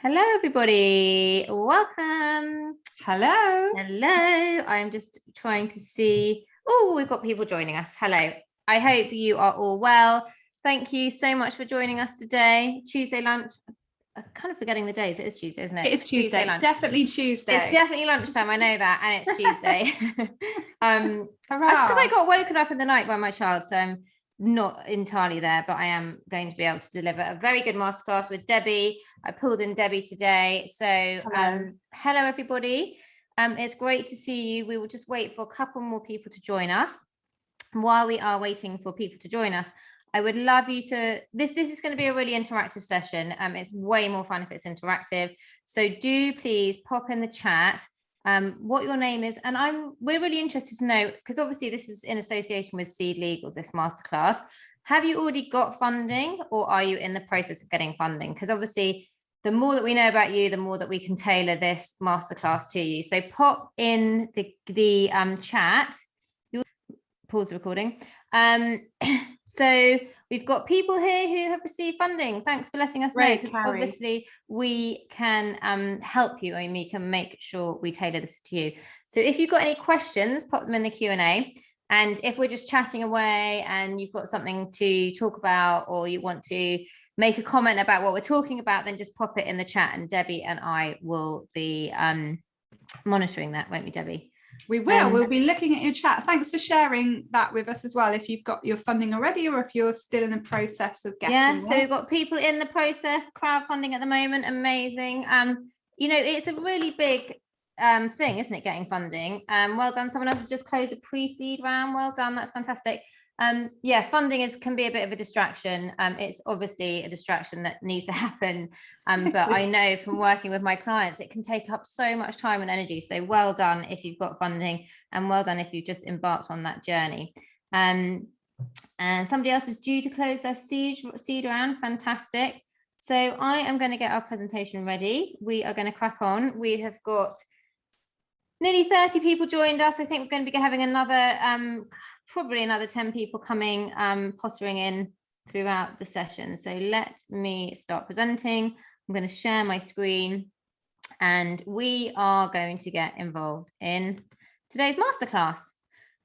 Hello, everybody. Welcome. Hello. Hello. I'm just trying to see. Oh, we've got people joining us. Hello. I hope you are all well. Thank you so much for joining us today. Tuesday lunch. I'm kind of forgetting the days. It is Tuesday, isn't it? It is Tuesday. It's definitely Tuesday. It's definitely lunchtime. I know that. And it's Tuesday. That's because I got woken up in the night by my child. So I'm not entirely there, but I am going to be able to deliver a very good masterclass with Debbie. I pulled in Debbie today. So hello everybody. It's great to see you. We will just wait for a couple more people to join us. While we are waiting for people to join us, I would love you to, this is going to be a really interactive session. It's way more fun if it's interactive. So do please pop in the chat what your name is, and we're really interested to know, because obviously this is in association with SeedLegals, this masterclass. Have you already got funding, or are you in the process of getting funding? Because obviously the more that we know about you, the more that we can tailor this masterclass to you. So pop in the chat. You'll pause the recording. So we've got people here who have received funding. Thanks for letting us know, because obviously we can help you, and we can make sure we tailor this to you. So if you've got any questions, pop them in the Q&A. And if we're just chatting away and you've got something to talk about, or you want to make a comment about what we're talking about, then just pop it in the chat, and Debbie and I will be monitoring that, won't we, Debbie? We will. We'll be looking at your chat. Thanks for sharing that with us as well, if you've got your funding already or if you're still in the process of getting so we've got people in the process, crowdfunding at the moment. Amazing. You know, it's a really big thing, isn't it, getting funding? Well done. Someone else has just closed a pre-seed round. Well done. That's fantastic. Yeah, funding can be a bit of a distraction. It's obviously a distraction that needs to happen, but I know from working with my clients, it can take up so much time and energy. So well done if you've got funding, and well done if you've just embarked on that journey. And somebody else is due to close their seed round. Fantastic. So I am going to get our presentation ready. We are going to crack on. We have got nearly 30 people joined us. I think we're going to be having another probably another 10 people coming, pottering in throughout the session. So let me start presenting. I'm going to share my screen, and we are going to get involved in today's masterclass.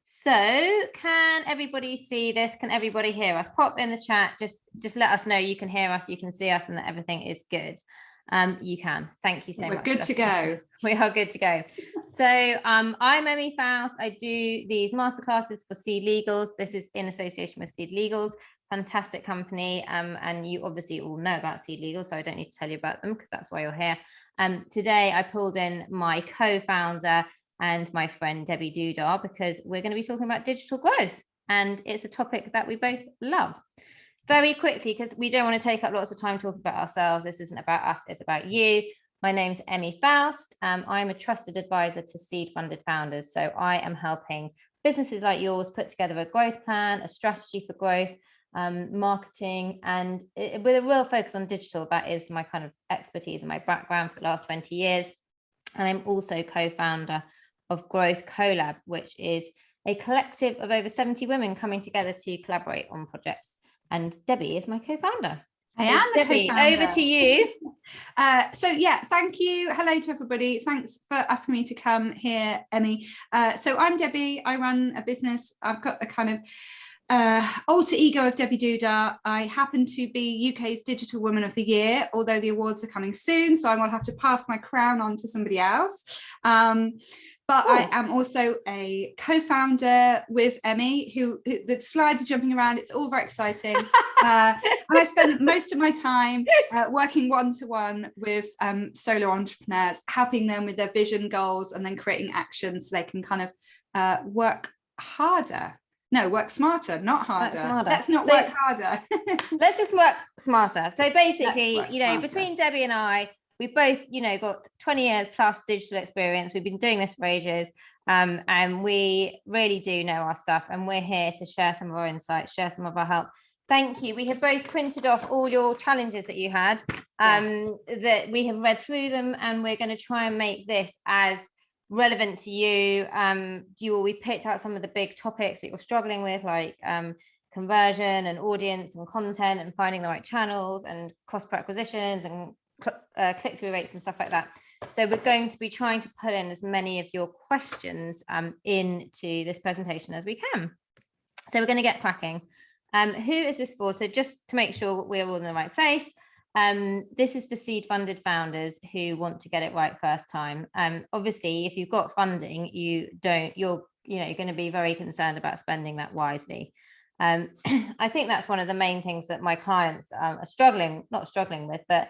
So can everybody see this? Can everybody hear us? Pop in the chat. Just let us know you can hear us, you can see us, and that everything is good. You can. Thank you so much. We're good to go. We are good to go. So I'm Emmie Faust. I do these masterclasses for SeedLegals. This is in association with SeedLegals, fantastic company. And you obviously all know about SeedLegals, so I don't need to tell you about them, because that's why you're here. Today I pulled in my co-founder and my friend Debbiedooodah, because we're going to be talking about digital growth, and it's a topic that we both love. Very quickly, because we don't want to take up lots of time talking about ourselves. This isn't about us, it's about you. My name's Emmie Faust. I'm a trusted advisor to seed-funded founders. So I am helping businesses like yours put together a growth plan, a strategy for growth, marketing, and with a real focus on digital. That is my kind of expertise and my background for the last 20 years. And I'm also co-founder of Growth Collab, which is a collective of over 70 women coming together to collaborate on projects. And Debbie is my co-founder. I am the Debbie, co-founder. over to you. So yeah, thank you. Hello to everybody. Thanks for asking me to come here, Emmie. So I'm Debbie. I run a business. I've got a kind of alter ego of Debbiedooodah. I happen to be UK's Digital Woman of the Year, although the awards are coming soon, so I will have to pass my crown on to somebody else. But I am also a co-founder with Emmie, who the slides are jumping around. It's all very exciting. And I spend most of my time working one-to-one with solo entrepreneurs, helping them with their vision, goals, and then creating actions so they can kind of work harder. No, work smarter, not harder. Let's not work harder. Let's just work smarter. So basically, between Debbie and I, we've both, got 20 years plus digital experience. We've been doing this for ages, and we really do know our stuff. And we're here to share some of our insights, share some of our help. Thank you. We have both printed off all your challenges that you had, that we have read through them, and we're going to try and make this as relevant to you. We picked out some of the big topics that you're struggling with, like conversion and audience and content and finding the right channels and cost per acquisitions and click-through rates and stuff like that. So we're going to be trying to put in as many of your questions into this presentation as we can. So we're going to get cracking. Who is this for? So just to make sure we're all in the right place, this is for seed funded founders who want to get it right first time. Obviously, if you've got funding, you're going to be very concerned about spending that wisely. I think that's one of the main things that my clients are not struggling with, but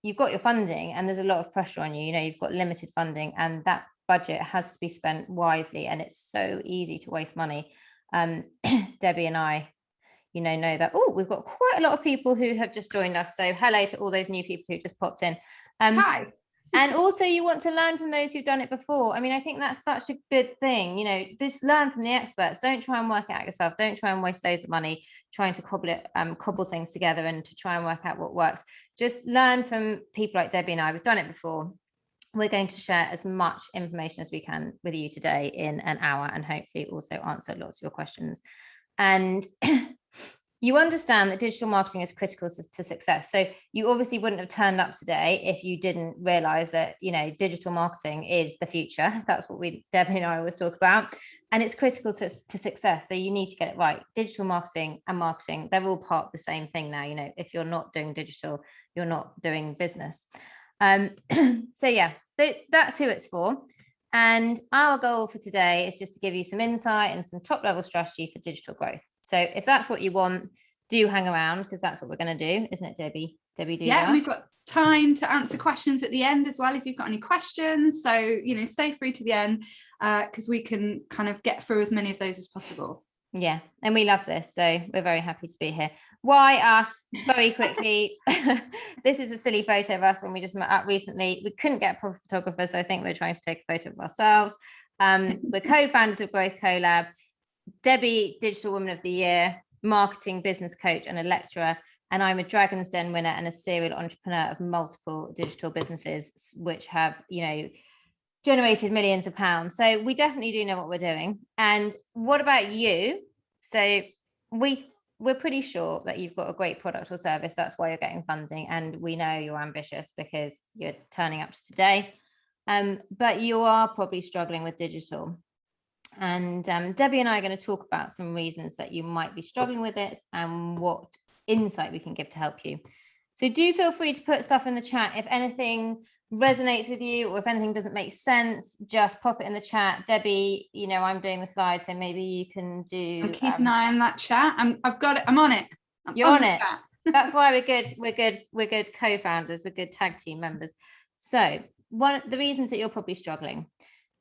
you've got your funding and there's a lot of pressure on you. You've got limited funding and that budget has to be spent wisely, and it's so easy to waste money. Debbie and I know that. We've got quite a lot of people who have just joined us, so hello to all those new people who just popped in. Hi. And also you want to learn from those who've done it before. I mean, I think that's such a good thing. Just learn from the experts. Don't try and work it out yourself. Don't try and waste loads of money trying to cobble things together and to try and work out what works. Just learn from people like Debbie and I. We've done it before. We're going to share as much information as we can with you today in an hour, and hopefully also answer lots of your questions. And you understand that digital marketing is critical to success. So you obviously wouldn't have turned up today if you didn't realize that, digital marketing is the future. That's what Debbie and I always talk about. And it's critical to success. So you need to get it right. Digital marketing and marketing, they're all part of the same thing now. If you're not doing digital, you're not doing business. So yeah, that's who it's for. And our goal for today is just to give you some insight and some top level strategy for digital growth. So if that's what you want, do hang around, because that's what we're going to do, isn't it, Debbie? Debbiedooodah. Yeah, we've got time to answer questions at the end as well if you've got any questions. So, stay free to the end because we can kind of get through as many of those as possible. Yeah, and we love this, so we're very happy to be here. Why us? Very quickly, this is a silly photo of us when we just met up recently. We couldn't get a proper photographer, so I think we're trying to take a photo of ourselves. We're co-founders of Growth Collab. Debbie, Digital Woman of the Year, marketing business coach and a lecturer, and I'm a Dragon's Den winner and a serial entrepreneur of multiple digital businesses which have, generated millions of pounds. So we definitely do know what we're doing. And what about you? So we're pretty sure that you've got a great product or service. That's why you're getting funding, and we know you're ambitious because you're turning up to today. But you are probably struggling with digital. And Debbie and I are going to talk about some reasons that you might be struggling with it and what insight we can give to help you. So do feel free to put stuff in the chat. If anything resonates with you or if anything doesn't make sense, just pop it in the chat. Debbie, I'm doing the slides, so maybe you can do. I'll keep an eye on that chat. I've got it. I'm on it. You're on it. That's why we're good. We're good co-founders. We're good tag team members. So one of the reasons that you're probably struggling.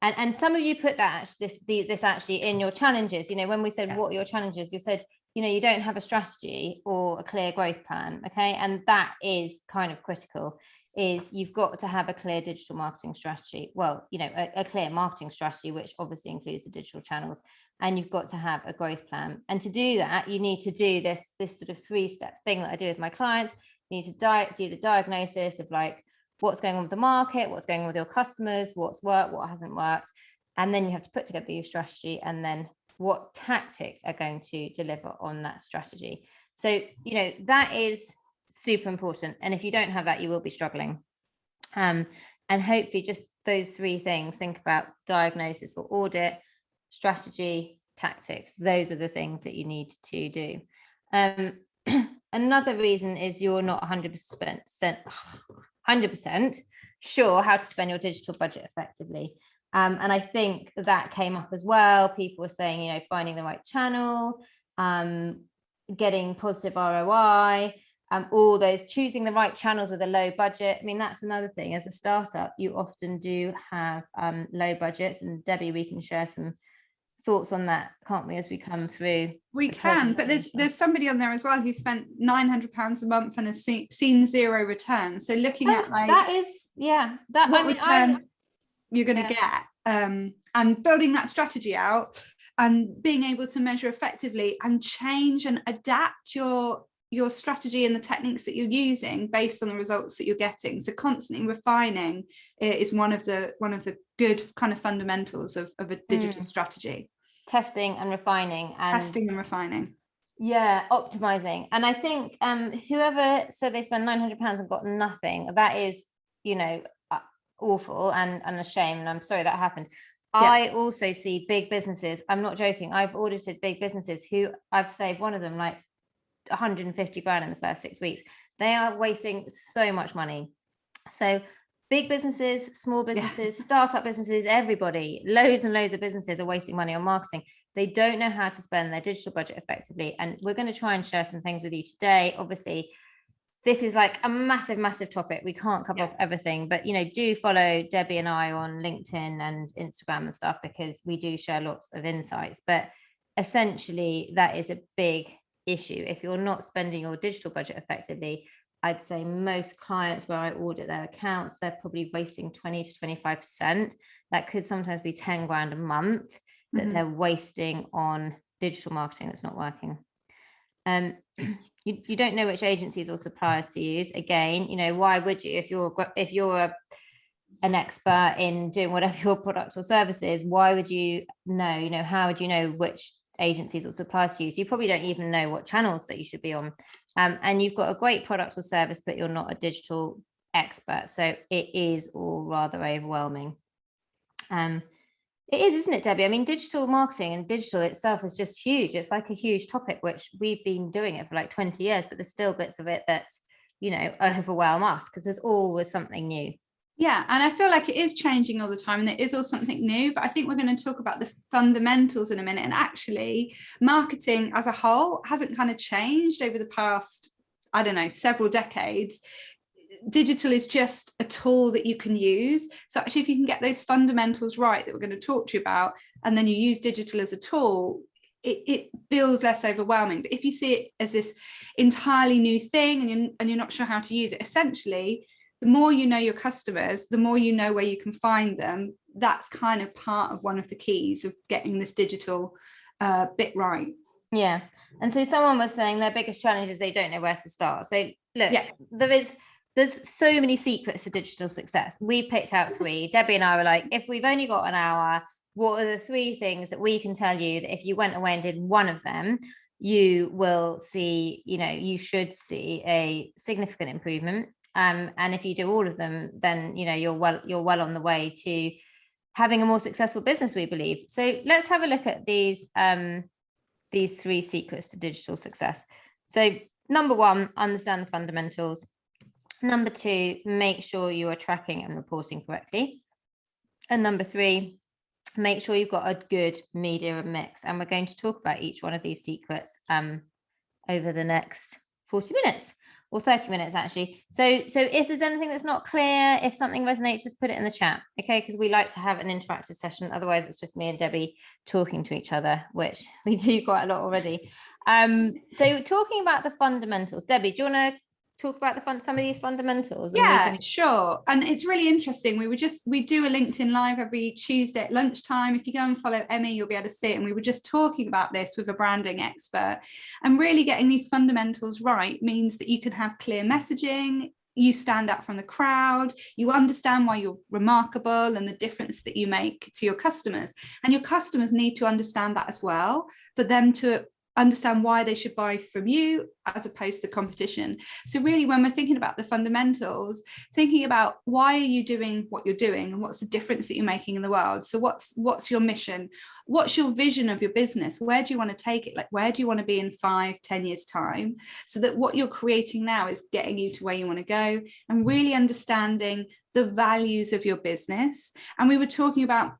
And some of you put that this actually in your challenges. When we said what are your challenges, you said you don't have a strategy or a clear growth plan. Okay, and that is kind of critical. Is you've got to have a clear digital marketing strategy. Well, a clear marketing strategy, which obviously includes the digital channels, and you've got to have a growth plan. And to do that, you need to do this sort of 3-step thing that I do with my clients. You need to do the diagnosis of what's going on with the market, what's going on with your customers, what's worked, what hasn't worked. And then you have to put together your strategy and then what tactics are going to deliver on that strategy. So, that is super important. And if you don't have that, you will be struggling. And hopefully just those 3 things, think about diagnosis or audit, strategy, tactics. Those are the things that you need to do. Another reason is you're not 100% sure how to spend your digital budget effectively. And I think that came up as well. People were saying, finding the right channel, getting positive ROI, all those, choosing the right channels with a low budget. I mean, that's another thing. As a startup, you often do have low budgets. And Debbie, we can share some thoughts on that, can't we, as we come through? We can, but there's somebody on there as well who spent £900 a month and has seen 0 return. So looking at that is, what return you're going to get, and building that strategy out and being able to measure effectively and change and adapt your strategy and the techniques that you're using based on the results that you're getting. So constantly refining is one of the good kind of fundamentals of a digital strategy. Testing and refining. Yeah, optimizing. And I think whoever said they spend £900 and got nothing, that is, awful and a shame. And I'm sorry that happened. Yeah. I also see big businesses. I'm not joking. I've audited big businesses who I've saved one of them like 150 grand in the first 6 weeks. They are wasting so much money. So big businesses, small businesses, startup businesses, everybody, loads and loads of businesses are wasting money on marketing. They don't know how to spend their digital budget effectively. And we're going to try and share some things with you today. Obviously, this is like a massive topic. We can't cover off everything, but do follow Debbie and I on LinkedIn and Instagram and stuff, because we do share lots of insights. But essentially, that is a big issue. If you're not spending your digital budget effectively, I'd say most clients where I audit their accounts, they're probably wasting 20 to 25%. That could sometimes be 10 grand a month that they're wasting on digital marketing that's not working. You don't know which agencies or suppliers to use. Again, why would you? If you're an expert in doing whatever your product or service is, why would you know? How would you know which agencies or suppliers to use? You probably don't even know what channels that you should be on. And you've got a great product or service, but you're not a digital expert. So it is all rather overwhelming. It is, isn't it, Debbie? I mean, digital marketing and digital itself is just huge. It's like a huge topic, which we've been doing it for like 20 years, but there's still bits of it that, overwhelm us because there's always something new. Yeah, and I feel like it is changing all the time and it is all something new, but I think we're going to talk about the fundamentals in a minute. And actually, marketing as a whole hasn't kind of changed over the past, I don't know, several decades. Digital is just a tool that you can use. So actually, if you can get those fundamentals right that we're going to talk to you about, and then you use digital as a tool, it feels less overwhelming. But if you see it as this entirely new thing and you're not sure how to use it, essentially, the more you know your customers, the more you know where you can find them. That's kind of part of one of the keys of getting this digital bit right. Yeah. And so someone was saying their biggest challenge is they don't know where to start. So look, there's so many secrets to digital success. We picked out 3. Debbie and I were like, if we've only got an hour, what are the 3 things that we can tell you that if you went away and did one of them, you will see, you should see a significant improvement. And if you do all of them, then, you're well on the way to having a more successful business, we believe. So let's have a look at these 3 secrets to digital success. So number 1, understand the fundamentals. Number 2, make sure you are tracking and reporting correctly. And number 3, make sure you've got a good media mix. And we're going to talk about each one of these secrets over the next 40 minutes or 30 minutes, actually. So if there's anything that's not clear, if something resonates, just put it in the chat, okay? Because we like to have an interactive session. Otherwise, it's just me and Debbie talking to each other, which we do quite a lot already. So talking about the fundamentals, Debbie, do you want to talk about some of these fundamentals? Sure. And it's really interesting. We do a LinkedIn Live every Tuesday at lunchtime. If you go and follow Emmie, you'll be able to see it. And we were just talking about this with a branding expert. And really getting these fundamentals right means that you can have clear messaging, you stand out from the crowd, you understand why you're remarkable and the difference that you make to your customers. And your customers need to understand that as well, for them to understand why they should buy from you as opposed to the competition. So really, when we're thinking about the fundamentals, thinking about why are you doing what you're doing and what's the difference that you're making in the world. So what's your mission? What's your vision of your business? Where do you want to take it? Like, where do you want to be in 5-10 years time? So that what you're creating now is getting you to where you want to go, and really understanding the values of your business. And we were talking about,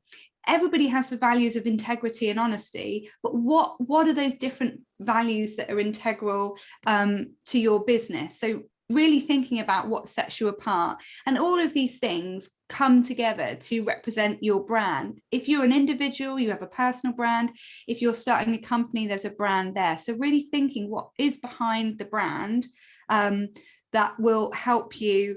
everybody has the values of integrity and honesty, but what are those different values that are integral to your business? So really thinking about what sets you apart, and all of these things come together to represent your brand. If you're an individual, you have a personal brand. If you're starting a company, there's a brand there. So really thinking what is behind the brand that will help you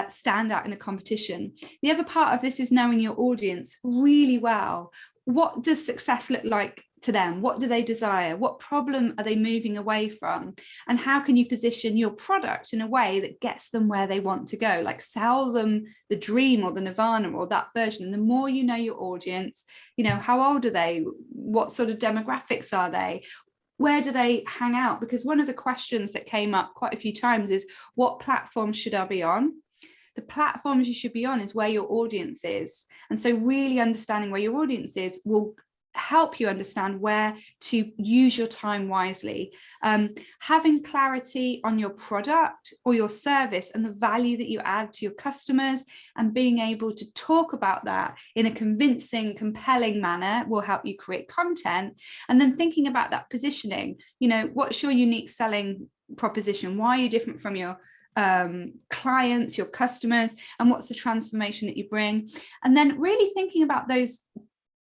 stand out in a competition. The other part of this is knowing your audience really well. What does success look like to them? What do they desire? What problem are they moving away from? And how can you position your product in a way that gets them where they want to go? Like, sell them the dream or the nirvana or that version. And the more you know your audience, how old are they? What sort of demographics are they? where do they hang out? Because one of the questions that came up quite a few times is, what platform should I be on? The platforms you should be on is where your audience is. And so really understanding where your audience is will help you understand where to use your time wisely. Having clarity on your product or your service and the value that you add to your customers, and being able to talk about that in a convincing, compelling manner will help you create content. And then thinking about that positioning, what's your unique selling proposition? Why are you different from your clients, your customers, and what's the transformation that you bring? And then really thinking about those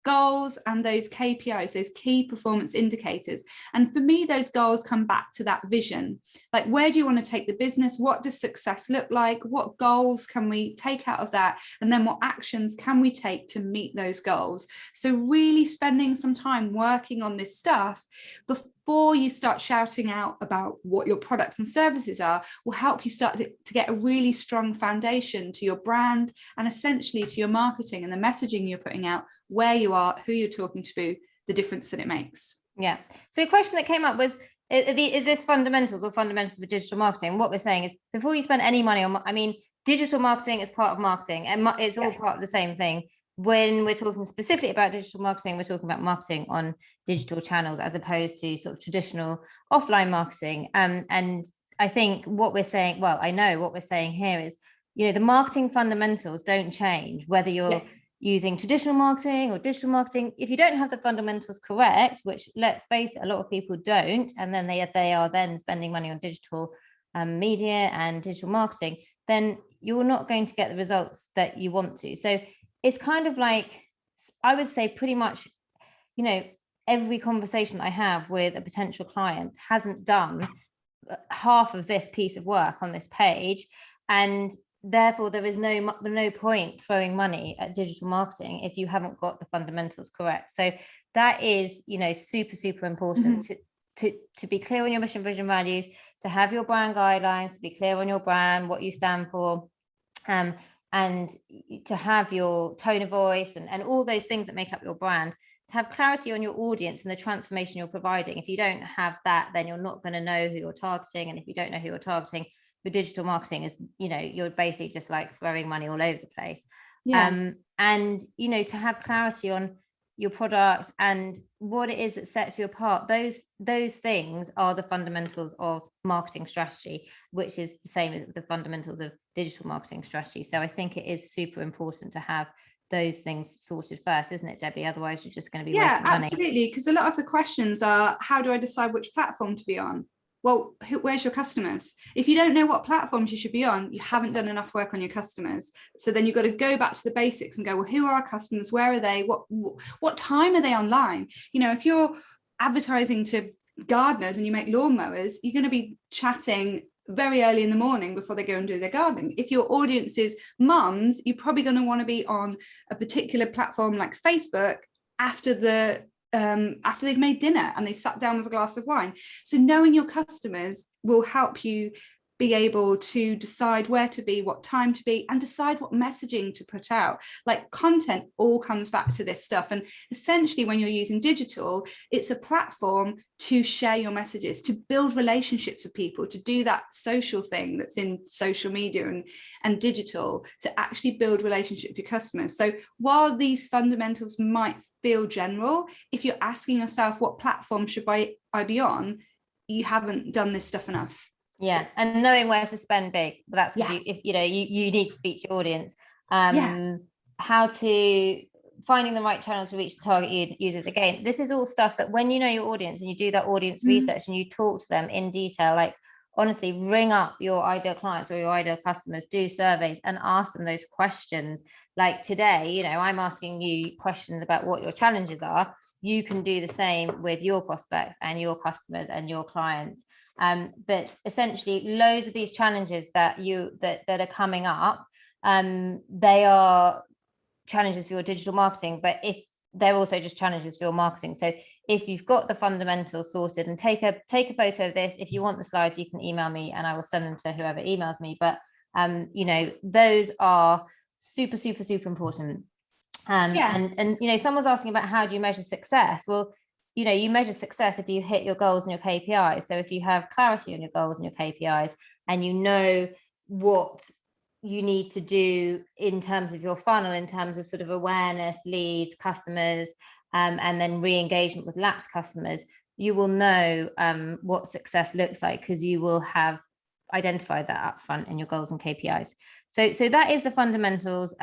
goals and those KPIs, those key performance indicators. And for me, those goals come back to that vision. Like, where do you want to take the business? What does success look like? What goals can we take out of that? And then what actions can we take to meet those goals? So really spending some time working on this stuff before you start shouting out about what your products and services are will help you start to get a really strong foundation to your brand, and essentially to your marketing and the messaging you're putting out, where you are, who you're talking to, the difference that it makes. Yeah. So a question that came up was, is this fundamentals or fundamentals of digital marketing? What we're saying is, before you spend any money on, digital marketing is part of marketing, and it's all part of the same thing. When we're talking specifically about digital marketing, we're talking about marketing on digital channels as opposed to sort of traditional offline marketing. And I think what we're saying, I know what we're saying here is, the marketing fundamentals don't change whether you're using traditional marketing or digital marketing. If you don't have the fundamentals correct, which, let's face it, a lot of people don't, and then they are then spending money on digital media and digital marketing, then you're not going to get the results that you want to. So it's kind of like, I would say pretty much, every conversation I have with a potential client hasn't done half of this piece of work on this page, and therefore there is no point throwing money at digital marketing if you haven't got the fundamentals correct. So that is, super important to be clear on your mission, vision, values, to have your brand guidelines, to be clear on your brand, what you stand for, and to have your tone of voice and all those things that make up your brand, to have clarity on your audience and the transformation you're providing. If you don't have that, then you're not going to know who you're targeting. And if you don't know who you're targeting, your digital marketing is, you're basically just like throwing money all over the place. And, to have clarity on your product and what it is that sets you apart, those things are the fundamentals of marketing strategy, which is the same as the fundamentals of digital marketing strategy. So I think it is super important to have those things sorted first, isn't it, Debbie? Otherwise you're just going to be wasting money. Absolutely, because a lot of the questions are, how do I decide which platform to be on? Well, where's your customers? If you don't know what platforms you should be on, you haven't done enough work on your customers. So then you've got to go back to the basics and go, well, who are our customers? Where are they? What time are they online? If you're advertising to gardeners and you make lawnmowers, you're going to be chatting very early in the morning before they go and do their gardening. If your audience is mums, you're probably going to want to be on a particular platform like Facebook after they've made dinner and they sat down with a glass of wine. So knowing your customers will help you be able to decide where to be, what time to be, and decide what messaging to put out. Like, content all comes back to this stuff. And essentially, when you're using digital, it's a platform to share your messages, to build relationships with people, to do that social thing that's in social media and digital, to actually build relationships with your customers. So while these fundamentals might feel general, if you're asking yourself, what platform should I be on, you haven't done this stuff enough. Yeah, and knowing where to spend big, but that's if you need to speak to your audience. How to finding the right channel to reach the target users. Again, this is all stuff that when you know your audience and you do that audience research and you talk to them in detail, like, honestly, ring up your ideal clients or your ideal customers, do surveys and ask them those questions. Like today, I'm asking you questions about what your challenges are. You can do the same with your prospects and your customers and your clients. But essentially, loads of these challenges that are coming up, they are challenges for your digital marketing, but if they're also just challenges for your marketing. So if you've got the fundamentals sorted, and take a photo of this, if you want the slides, you can email me and I will send them to whoever emails me. But those are super, super, super important. And someone's asking about, how do you measure success? Well, you measure success if you hit your goals and your KPIs. So if you have clarity on your goals and your KPIs, and you know what you need to do in terms of your funnel, in terms of sort of awareness, leads, customers, and then re-engagement with lapsed customers, you will know what success looks like, because you will have identified that up front in your goals and KPIs. So that is the fundamentals.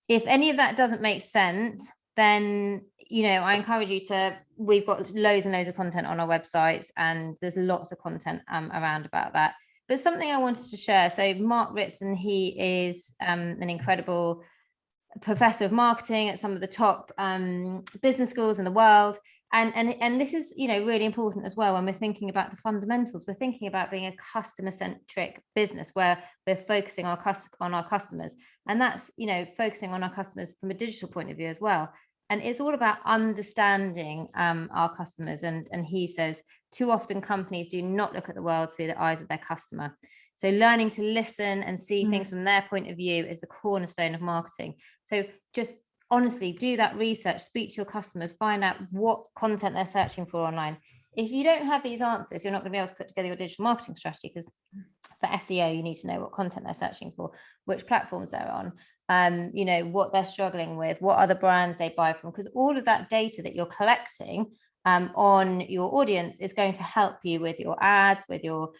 If any of that doesn't make sense, then I encourage you to, we've got loads and loads of content on our websites, and there's lots of content around about that. But something I wanted to share, so Mark Ritson, he is an incredible professor of marketing at some of the top business schools in the world, and this is really important as well when we're thinking about the fundamentals. We're thinking about being a customer-centric business where we're focusing on our customers, and that's focusing on our customers from a digital point of view as well. And it's all about understanding our customers. And he says, too often companies do not look at the world through the eyes of their customer. So learning to listen and see things from their point of view is the cornerstone of marketing. So just honestly do that research, speak to your customers, find out what content they're searching for online. If you don't have these answers, you're not going to be able to put together your digital marketing strategy, because for SEO, you need to know what content they're searching for, which platforms they're on, what they're struggling with, what other brands they buy from, because all of that data that you're collecting on your audience is going to help you with your ads, with your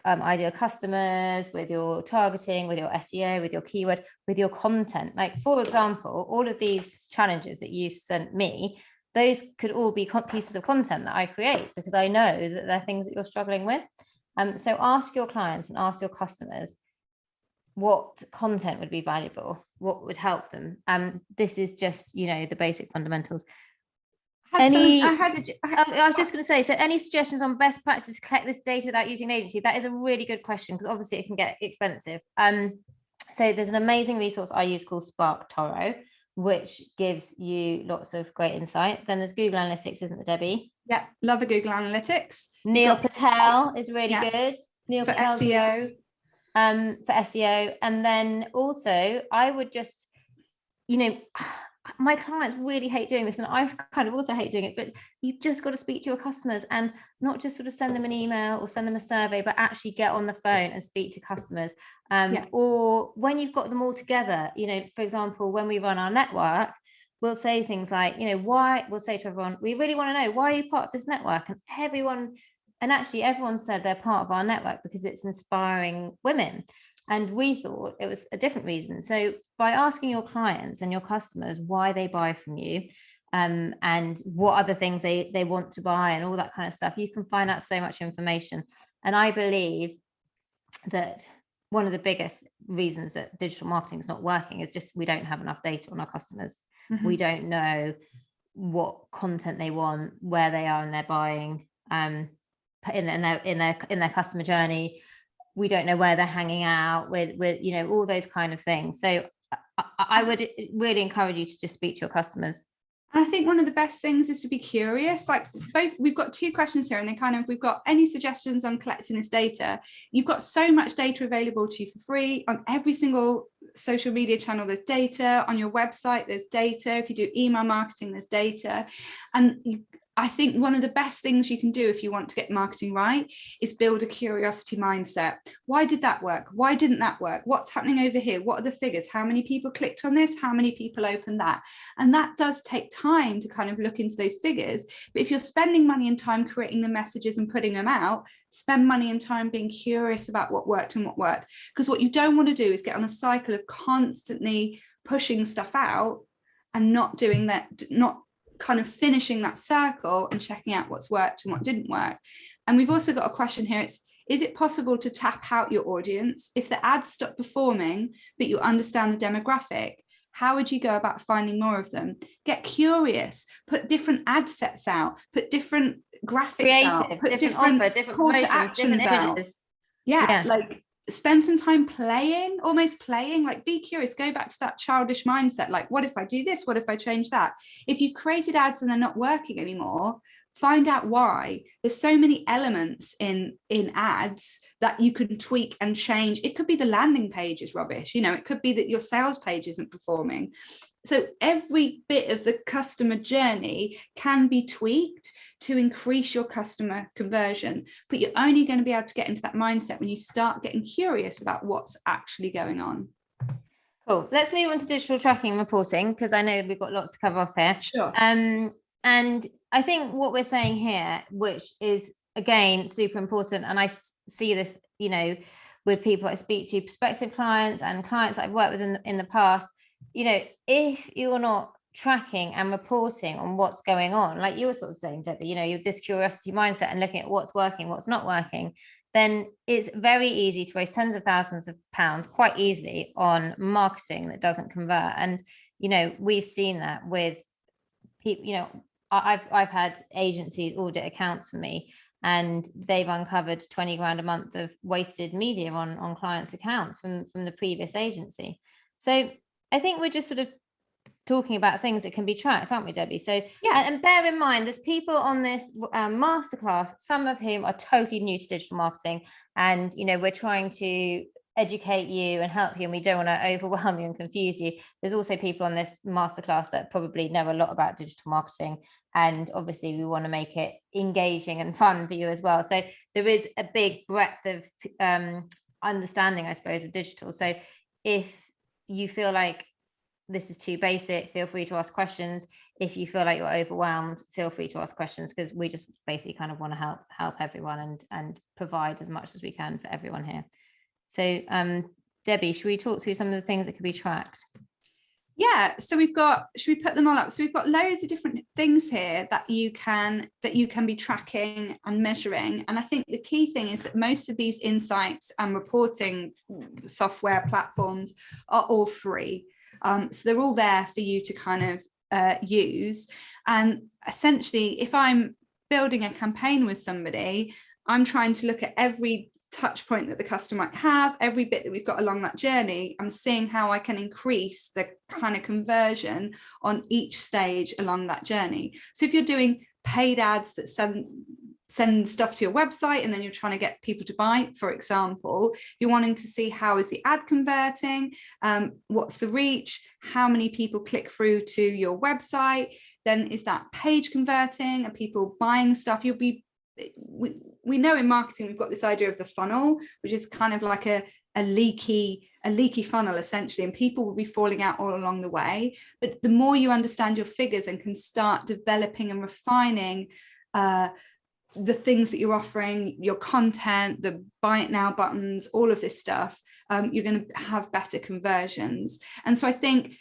ideal customers, with your targeting, with your SEO, with your keyword, with your content. Like, for example, all of these challenges that you sent me, those could all be pieces of content that I create, because I know that they're things that you're struggling with. So ask your clients and ask your customers what content would be valuable, what would help them. This is just, the basic fundamentals. I was just going to say, so any suggestions on best practice to collect this data without using an agency? That is a really good question, because obviously it can get expensive. So there's an amazing resource I use called SparkToro, which gives you lots of great insight. Then there's Google Analytics, isn't there, Debbie? Yeah, love a Google Analytics. Neil Patel is really good. Neil for Patel SEO. For SEO. And then also I would just, my clients really hate doing this, and I kind of also hate doing it, but you've just got to speak to your customers, and not just sort of send them an email or send them a survey, but actually get on the phone and speak to customers. Or when you've got them all together, for example, when we run our network, we'll say things like, why, we'll say to everyone, we really want to know, why are you part of this network? And everyone said they're part of our network because it's inspiring women. And we thought it was a different reason. So by asking your clients and your customers why they buy from you, and what other things they want to buy and all that kind of stuff, you can find out so much information. And I believe that one of the biggest reasons that digital marketing is not working is just we don't have enough data on our customers. We don't know what content they want, where they are in their buying, in their customer journey. We don't know where they're hanging out with all those kind of things. So I would really encourage you to just speak to your customers. I think one of the best things is to be curious. Like, both, we've got two questions here, and we've got any suggestions on collecting this data. You've got so much data available to you for free on every single social media channel. There's data on your website, there's data. If you do email marketing, there's data. And I think one of the best things you can do if you want to get marketing right is build a curiosity mindset. Why did that work? Why didn't that work? What's happening over here? What are the figures? How many people clicked on this? How many people opened that? And that does take time to kind of look into those figures. But if you're spending money and time creating the messages and putting them out, spend money and time being curious about what worked and what worked. Because what you don't want to do is get on a cycle of constantly pushing stuff out and not doing that, not kind of finishing that circle and checking out what's worked and what didn't work. And we've also got a question here. Is it possible to tap out your audience if the ads stop performing, but you understand the demographic? How would you go about finding more of them? Get curious, put different ad sets out, put different graphics out, put different call to actions out. Yeah, like spend some time almost playing, like be curious, go back to that childish mindset. Like, what if I do this? What if I change that? If you've created ads and they're not working anymore, find out why. There's so many elements in ads that you can tweak and change. It could be the landing page is rubbish, it could be that your sales page isn't performing. So every bit of the customer journey can be tweaked to increase your customer conversion, but you're only going to be able to get into that mindset when you start getting curious about what's actually going on. Cool. Let's move on to digital tracking and reporting, because I know we've got lots to cover off here. Sure. And I think what we're saying here, which is again super important, and I see this, with people I speak to, prospective clients and clients I've worked with in the past, if you're not tracking and reporting on what's going on, like you were sort of saying, Debbie, you're this curiosity mindset and looking at what's working, what's not working, then it's very easy to waste tens of thousands of pounds quite easily on marketing that doesn't convert. And, we've seen that with people, I've had agencies audit accounts for me, and they've uncovered 20 grand a month of wasted media on clients' accounts from the previous agency. So I think we're just sort of talking about things that can be tracked, aren't we, Debbie? So, yeah. And bear in mind, there's people on this masterclass, some of whom are totally new to digital marketing, and we're trying to educate you and help you, and we don't want to overwhelm you and confuse you. There's also people on this masterclass that probably know a lot about digital marketing, and obviously we want to make it engaging and fun for you as well. So there is a big breadth of understanding, I suppose, of digital. So if you feel like this is too basic, feel free to ask questions. If you feel like you're overwhelmed, feel free to ask questions, because we just basically kind of want to help everyone and provide as much as we can for everyone here. So Debbie, should we talk through some of the things that could be tracked? Yeah, so should we put them all up? So we've got loads of different things here that you can be tracking and measuring. And I think the key thing is that most of these insights and reporting software platforms are all free. So they're all there for you to kind of use. And essentially, if I'm building a campaign with somebody, I'm trying to look at every touch point that the customer might have, every bit that we've got along that journey. I'm seeing how I can increase the kind of conversion on each stage along that journey. So if you're doing paid ads that send stuff to your website and then you're trying to get people to buy, for example, you're wanting to see how is the ad converting, what's the reach, how many people click through to your website, then is that page converting, are people buying stuff? We know in marketing we've got this idea of the funnel, which is kind of like a leaky funnel essentially, and people will be falling out all along the way. But the more you understand your figures and can start developing and refining the things that you're offering, your content, the buy it now buttons, all of this stuff, you're going to have better conversions. And so I think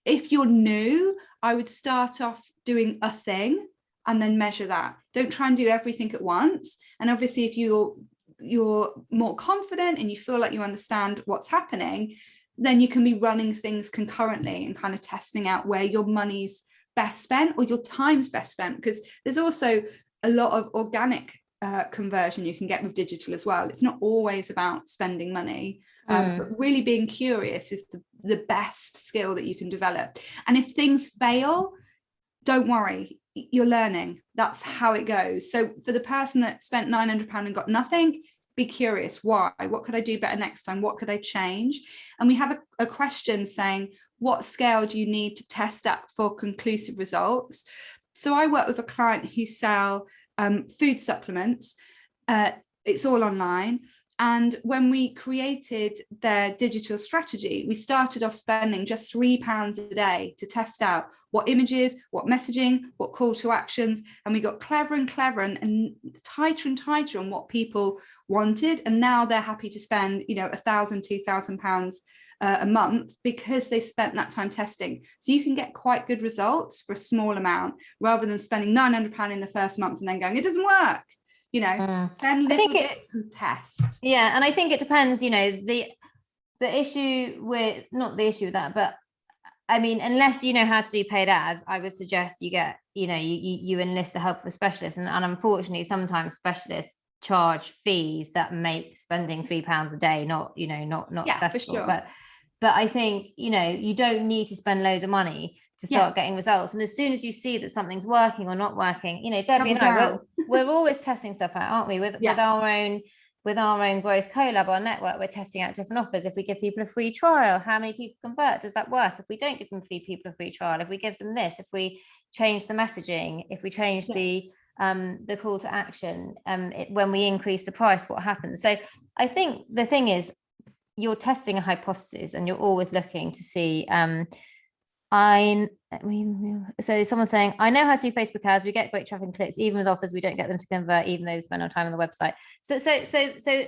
if you're new, I would start off doing a thing and then measure that. Don't try and do everything at once. And obviously, if you're more confident and you feel like you understand what's happening, then you can be running things concurrently and kind of testing out where your money's best spent or your time's best spent, because there's also a lot of organic conversion you can get with digital as well. It's not always about spending money, but really being curious is the best skill that you can develop. And if things fail, don't worry, you're learning. That's how it goes. So for the person that spent £900 and got nothing, be curious. Why? What could I do better next time? What could I change? And we have a question saying, what scale do you need to test at for conclusive results? So I work with a client who sell food supplements. It's all online. And when we created their digital strategy, we started off spending just £3 a day to test out what images, what messaging, what call to actions. And we got clever and tighter on what people wanted. And now they're happy to spend, £1,000, £2,000 a month because they spent that time testing. So you can get quite good results for a small amount rather than spending £900 in the first month and then going, it doesn't work. Then little bits and test. Yeah, and I think it depends. The issue with not the issue with that, but I mean, unless you know how to do paid ads, I would suggest you get, you enlist the help of a specialist, and unfortunately, sometimes specialists charge fees that make spending £3 a day not accessible. For sure. But I think, you don't need to spend loads of money to start getting results. And as soon as you see that something's working or not working, Debbie and I, we're always testing stuff out, aren't we? With our own growth collab, our network, we're testing out different offers. If we give people a free trial, how many people convert? Does that work? If we don't give people a free trial, if we give them this, if we change the messaging, if we change the call to action, when we increase the price, what happens? So I think the thing is, you're testing a hypothesis and you're always looking to see, so someone's saying, I know how to do Facebook ads. We get great traffic and clicks. Even with offers, we don't get them to convert, even though they spend our time on the website. So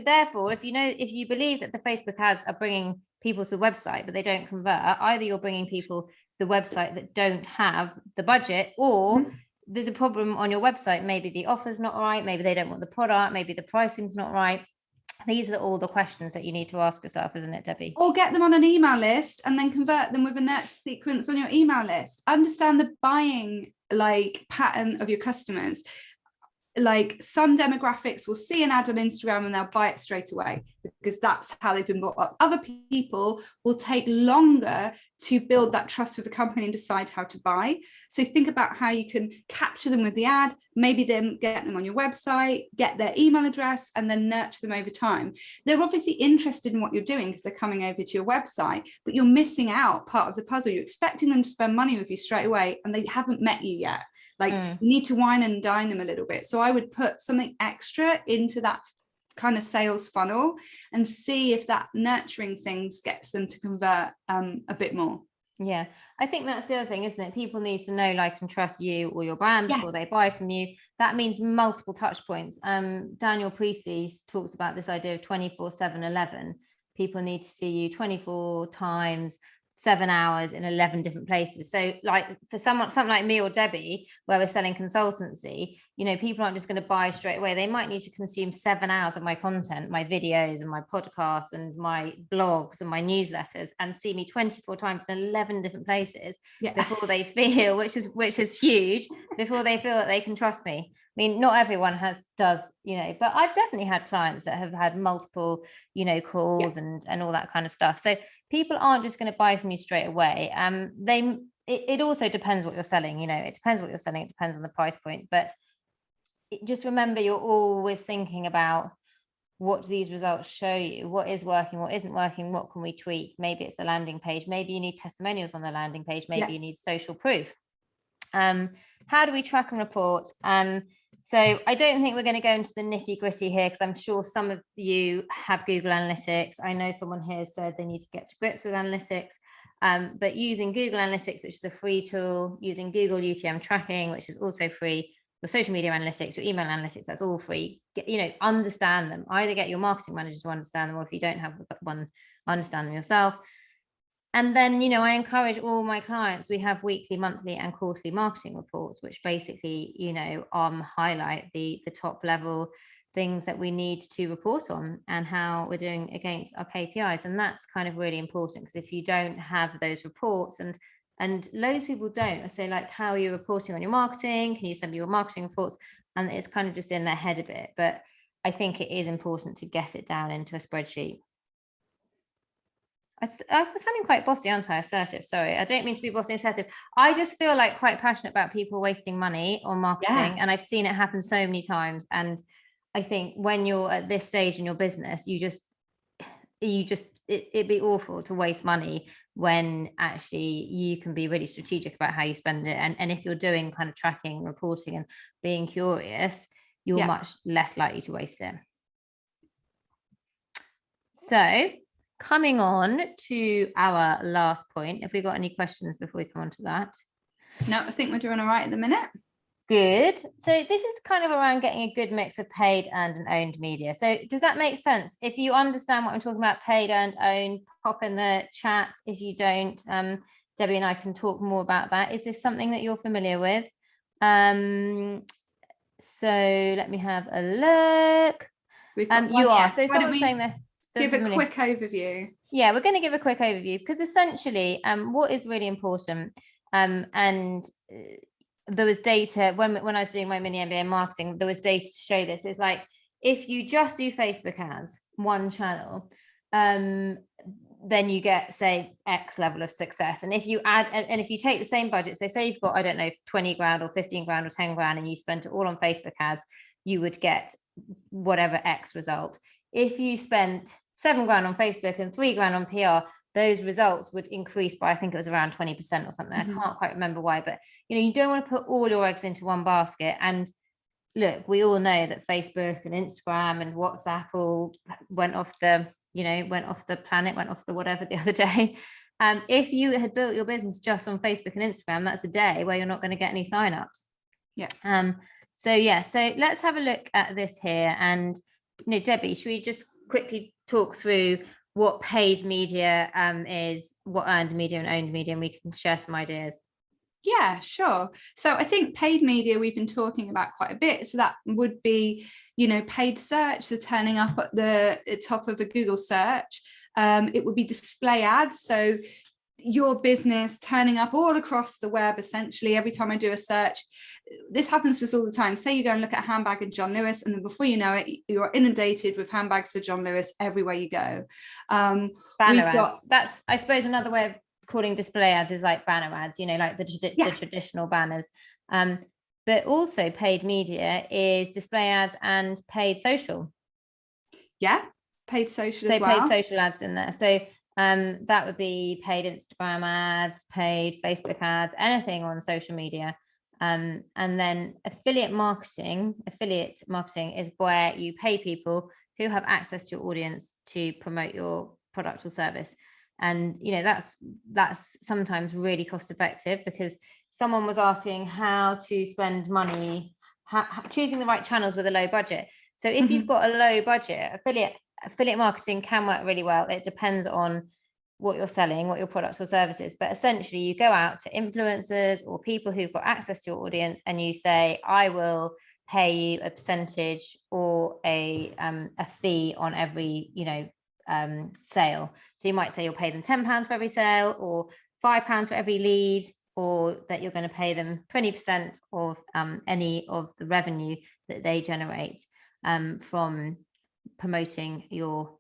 therefore, if you believe that the Facebook ads are bringing people to the website, but they don't convert, either you're bringing people to the website that don't have the budget, or there's a problem on your website. Maybe the offer's not right. Maybe they don't want the product. Maybe the pricing's not right. These are all the questions that you need to ask yourself, isn't it, Debbie? Or get them on an email list and then convert them with a nurture sequence on your email list. Understand the buying pattern of your customers. Like, some demographics will see an ad on Instagram and they'll buy it straight away because that's how they've been brought up. Other people will take longer to build that trust with the company and decide how to buy. So think about how you can capture them with the ad, maybe then get them on your website, get their email address, and then nurture them over time. They're obviously interested in what you're doing because they're coming over to your website, but you're missing out part of the puzzle. You're expecting them to spend money with you straight away and they haven't met you yet. You need to wine and dine them a little bit. So I would put something extra into that kind of sales funnel and see if that nurturing things gets them to convert a bit more. Yeah, I think that's the other thing, isn't it? People need to know, like, and trust you or your brand before they buy from you. That means multiple touch points. Daniel Priestley talks about this idea of 24/7/11. People need to see you 24 times, 7 hours in 11 different places. So like for something like me or Debbie, where we're selling consultancy, people aren't just going to buy straight away. They might need to consume 7 hours of my content, my videos and my podcasts and my blogs and my newsletters, and see me 24 times in 11 different places before they feel, which is huge, before they feel that they can trust me. I mean, not everyone does, but I've definitely had clients that have had multiple, calls and all that kind of stuff. So people aren't just going to buy from you straight away. It also depends what you're selling. It depends what you're selling. It depends on the price point. But just remember, you're always thinking about, what do these results show you? What is working? What isn't working? What can we tweak? Maybe it's the landing page. Maybe you need testimonials on the landing page. Maybe you need social proof. How do we track and report? So I don't think we're going to go into the nitty gritty here, because I'm sure some of you have Google Analytics. I know someone here said they need to get to grips with analytics, but using Google Analytics, which is a free tool, using Google UTM tracking, which is also free, your social media analytics, your email analytics, that's all free. Understand them. Either get your marketing manager to understand them, or if you don't have one, understand them yourself. And then, I encourage all my clients, we have weekly, monthly and quarterly marketing reports, which basically, highlight the top level things that we need to report on and how we're doing against our KPIs. And that's kind of really important, because if you don't have those reports, and loads of people don't, I say, like, how are you reporting on your marketing? Can you send me your marketing reports? And it's kind of just in their head a bit, but I think it is important to get it down into a spreadsheet. I was sounding quite bossy, aren't I? Assertive. Sorry, I don't mean to be bossy and assertive. I just feel like quite passionate about people wasting money on marketing, and I've seen it happen so many times. And I think when you're at this stage in your business, it'd be awful to waste money when actually you can be really strategic about how you spend it. And if you're doing kind of tracking, reporting, and being curious, you're much less likely to waste it. So, coming on to our last point, have we got any questions before we come on to that? No, I think we're doing all right at the minute. Good. So this is kind of around getting a good mix of paid, earned and owned media. So does that make sense? If you understand what I'm talking about, paid, earned, owned, pop in the chat. If you don't, Debbie and I can talk more about that. Is this something that you're familiar with? So let me have a look. So you are. So someone's saying that. Give a quick overview. Yeah, we're going to give a quick overview, because essentially what is really important, and there was data when I was doing my mini MBA in marketing, there was data to show this. It's like, if you just do Facebook ads, one channel, then you get, say, X level of success. And if you add, and if you take the same budget, so say you've got, I don't know, 20 grand or 15 grand or 10 grand, and you spent it all on Facebook ads, you would get whatever X result. If you spent 7 grand on Facebook and 3 grand on PR, those results would increase by, I think it was around 20% or something. I can't quite remember why, but you don't want to put all your eggs into one basket. And look, we all know that Facebook and Instagram and WhatsApp all went off the planet, went off the whatever the other day. If you had built your business just on Facebook and Instagram, that's a day where you're not going to get any signups. Yeah. So let's have a look at this here. And Debbie, should we just quickly talk through what paid media is, what earned media and owned media, and we can share some ideas? Yeah, sure. So I think paid media we've been talking about quite a bit. So that would be, paid search, so turning up at the top of a Google search. It would be display ads. So your business turning up all across the web, essentially, every time I do a search. This happens to us all the time. Say you go and look at a handbag in John Lewis, and then before you know it, you're inundated with handbags for John Lewis everywhere you go. Banner ads. That's, I suppose, another way of calling display ads is like banner ads, like the traditional banners. But also paid media is display ads and paid social. Yeah, paid social as well. So paid social ads in there. So that would be paid Instagram ads, paid Facebook ads, anything on social media. And then affiliate marketing is where you pay people who have access to your audience to promote your product or service. And that's sometimes really cost effective, because someone was asking how to spend money, choosing the right channels with a low budget. So if you've got a low budget, affiliate marketing can work really well. It depends on what you're selling, what your product or service is. But essentially, you go out to influencers or people who've got access to your audience, and you say, I will pay you a percentage or a fee on every sale. So you might say you'll pay them £10 for every sale, or £5 for every lead, or that you're going to pay them 20% of any of the revenue that they generate from promoting your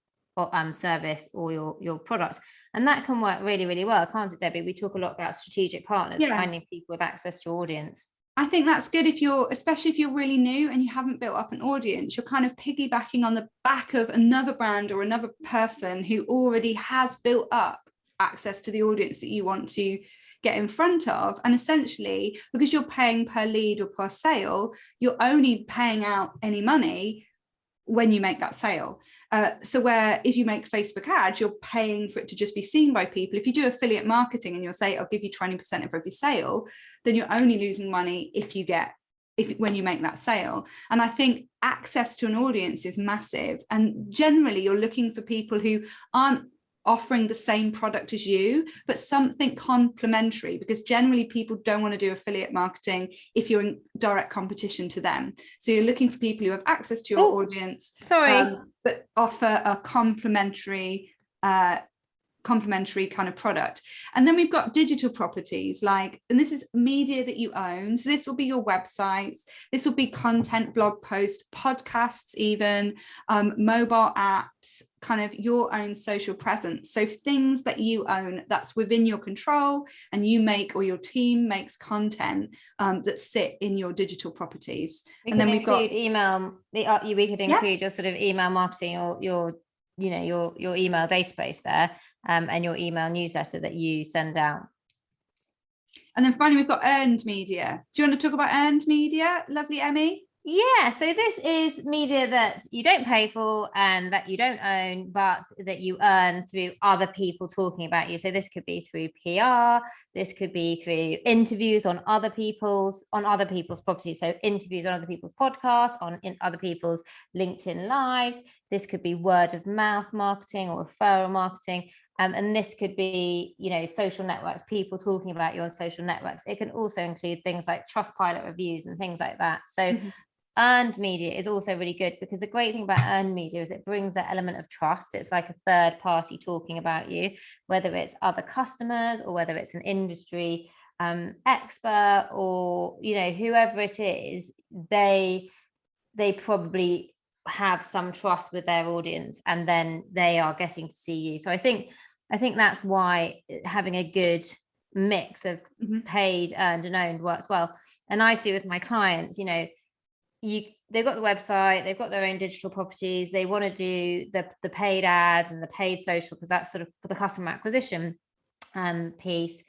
service or your product. And that can work really, really well, can't it, Debbie? We talk a lot about strategic partners, finding people with access to your audience. I think that's good especially if you're really new and you haven't built up an audience. You're kind of piggybacking on the back of another brand or another person who already has built up access to the audience that you want to get in front of. And essentially, because you're paying per lead or per sale, you're only paying out any money when you make that sale. So where if you make Facebook ads, you're paying for it to just be seen by people. If you do affiliate marketing and you'll say, I'll give you 20% of every sale, then you're only losing money when you make that sale. And I think access to an audience is massive. And generally you're looking for people who aren't offering the same product as you, but something complementary, because generally people don't want to do affiliate marketing if you're in direct competition to them. So you're looking for people who have access to your audience, but offer a complementary kind of product. And then we've got digital properties, and this is media that you own. So this will be your websites, this will be content, blog posts, podcasts, even mobile apps, kind of your own social presence. So things that you own that's within your control, and you make, or your team makes, content that sit in your digital properties. And then we've got email. We could include your sort of email marketing, or your email database there, and your email newsletter that you send out. And then finally, we've got earned media. Do you want to talk about earned media, lovely Emmie? Yeah, so this is media that you don't pay for and that you don't own, but that you earn through other people talking about you. So this could be through PR, this could be through interviews on other people's properties. So interviews on other people's podcasts, in other people's LinkedIn lives. This could be word of mouth marketing or referral marketing. And this could be, social networks, people talking about you on social networks. It can also include things like Trustpilot reviews and things like that. So earned media is also really good, because the great thing about earned media is it brings that element of trust. It's like a third party talking about you, whether it's other customers or whether it's an industry expert, or whoever it is, they probably have some trust with their audience, and then they are getting to see you. So I think I think that's why having a good mix of paid, earned and owned works well. And I see with my clients, you know, they've got the website, they've got their own digital properties, they want to do the paid ads and the paid social, because that's sort of the customer acquisition piece.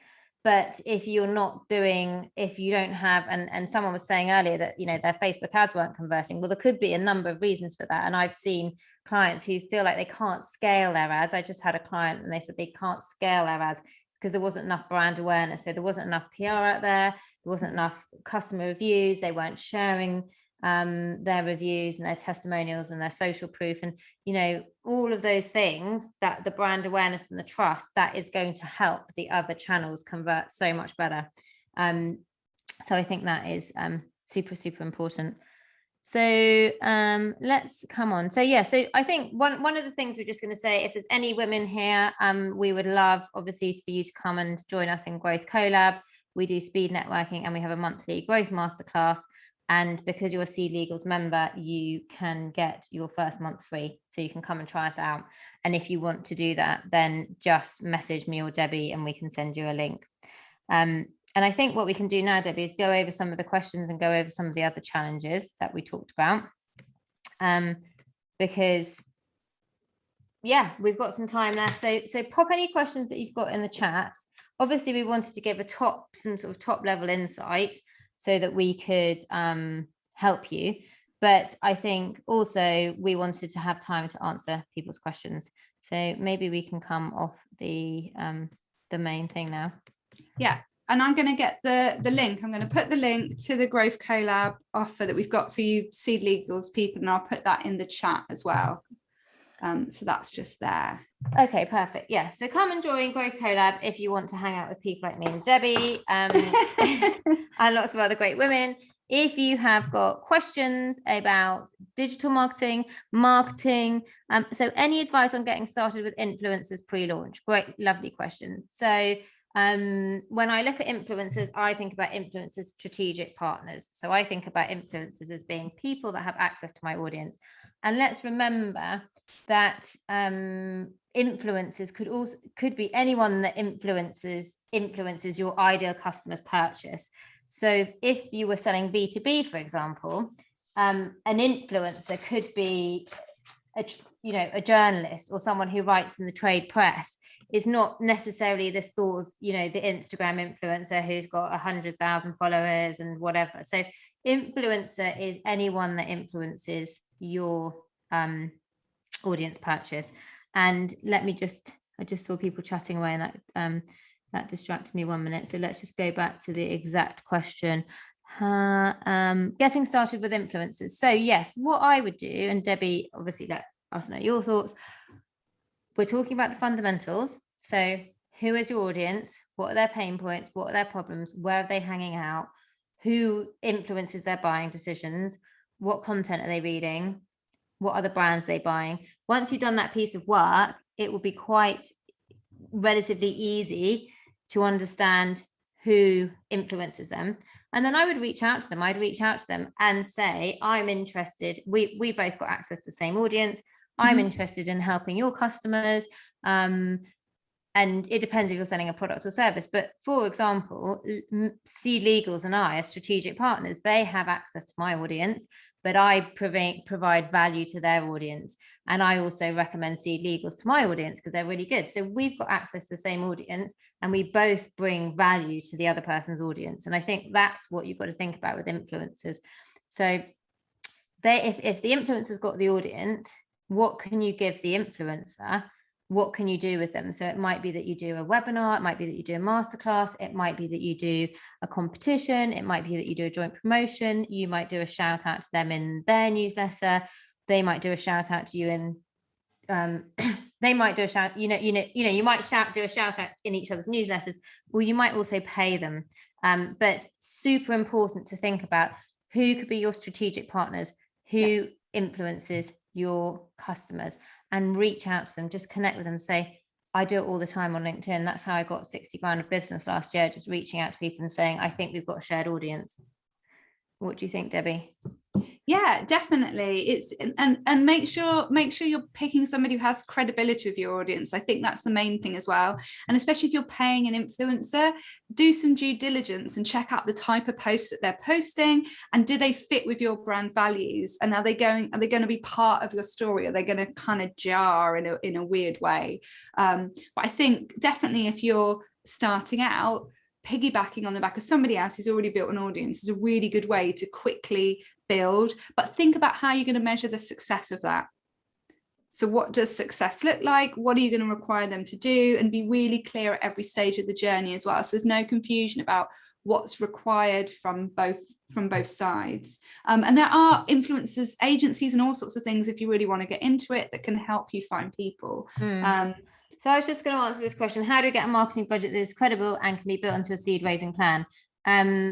But if you don't have, and someone was saying earlier that, you know, their Facebook ads weren't converting, well, there could be a number of reasons for that. And I've seen clients who feel like they can't scale their ads. I just had a client and they said they can't scale their ads because there wasn't enough brand awareness. So there wasn't enough PR out there wasn't enough customer reviews, they weren't sharing their reviews and their testimonials and their social proof, and you know, all of those things, that the brand awareness and the trust, that is going to help the other channels convert so much better. So I think that is super important. So let's come on. So yeah, so I think one of the things we're just going to say, if there's any women here, we would love obviously for you to come and join us in Growth Collab. We do speed networking and we have a monthly growth masterclass. And because you're a SeedLegals member, you can get your first month free. So you can come and try us out. And if you want to do that, then just message me or Debbie and we can send you a link. And I think what we can do now, Debbie, is go over some of the questions and go over some of the other challenges that we talked about. Because, yeah, we've got some time left. So pop any questions that you've got in the chat. Obviously, we wanted to give some sort of top level insight so that we could help you. But I think also we wanted to have time to answer people's questions. So maybe we can come off the main thing now. Yeah, and I'm going to get the link. I'm going to put the link to the Growth Collab offer that we've got for you SeedLegals people, and I'll put that in the chat as well. So that's just there. Okay, perfect. Yeah, so come and join Growth Collab if you want to hang out with people like me and Debbie and lots of other great women. If you have got questions about digital marketing, so any advice on getting started with influencers pre-launch, great, lovely question. So when I look at influencers, I think about influencers strategic partners. So I think about influencers as being people that have access to my audience. And let's remember that influencers could be anyone that influences your ideal customer's purchase. So if you were selling B2B, for example, an influencer could be a journalist or someone who writes in the trade press. Is not necessarily this sort of, the Instagram influencer who's got 100,000 followers and whatever. So influencer is anyone that influences your audience purchase. And I just saw people chatting away, and that distracted me 1 minute. So let's just go back to the exact question. Getting started with influencers. So yes, what I would do, and Debbie, obviously let us know your thoughts. We're talking about the fundamentals. So who is your audience? What are their pain points? What are their problems? Where are they hanging out? Who influences their buying decisions? What content are they reading? What other brands are they buying? Once you've done that piece of work, it will be quite relatively easy to understand who influences them. And then I would reach out to them. I'd reach out to them and say, I'm interested. We both got access to the same audience. I'm interested in helping your customers. And it depends if you're selling a product or service. But for example, SeedLegals and I are strategic partners. They have access to my audience, but I provide value to their audience. And I also recommend SeedLegals to my audience because they're really good. So we've got access to the same audience and we both bring value to the other person's audience. And I think that's what you've got to think about with influencers. So if the influencer's got the audience, what can you give the influencer? What can you do with them? So it might be that you do a webinar, it might be that you do a masterclass, it might be that you do a competition, it might be that you do a joint promotion, you might do a shout out to them in their newsletter, they might do a shout out to you in they might do a shout, you might do a shout out in each other's newsletters, or you might also pay them. But super important to think about who could be your strategic partners, who influences your customers, and reach out to them, just connect with them, say, I do it all the time on LinkedIn. That's how I got 60 grand of business last year, just reaching out to people and saying, I think we've got a shared audience. What do you think, Debbie? Yeah, definitely. It's and make sure you're picking somebody who has credibility with your audience. I think that's the main thing as well. And especially if you're paying an influencer, do some due diligence and check out the type of posts that they're posting, and do they fit with your brand values? And are they going to be part of your story? Are they going to kind of jar in a weird way? But I think definitely if you're starting out, piggybacking on the back of somebody else who's already built an audience is a really good way to quickly build. But think about how you're going to measure the success of that. So what does success look like? What are you going to require them to do? And be really clear at every stage of the journey as well, so there's no confusion about what's required from both sides. And there are influencers agencies and all sorts of things, if you really want to get into it, that can help you find people. So I was just going to answer this question. How do we get a marketing budget that is credible and can be built into a seed raising plan?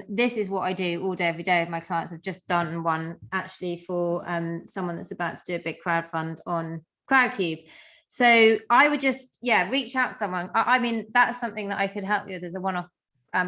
This is what I do all day, every day with my clients. I've just done one actually for someone that's about to do a big crowdfund on Crowdcube. So I would just, reach out to someone. I mean, that's something that I could help you with as a one-off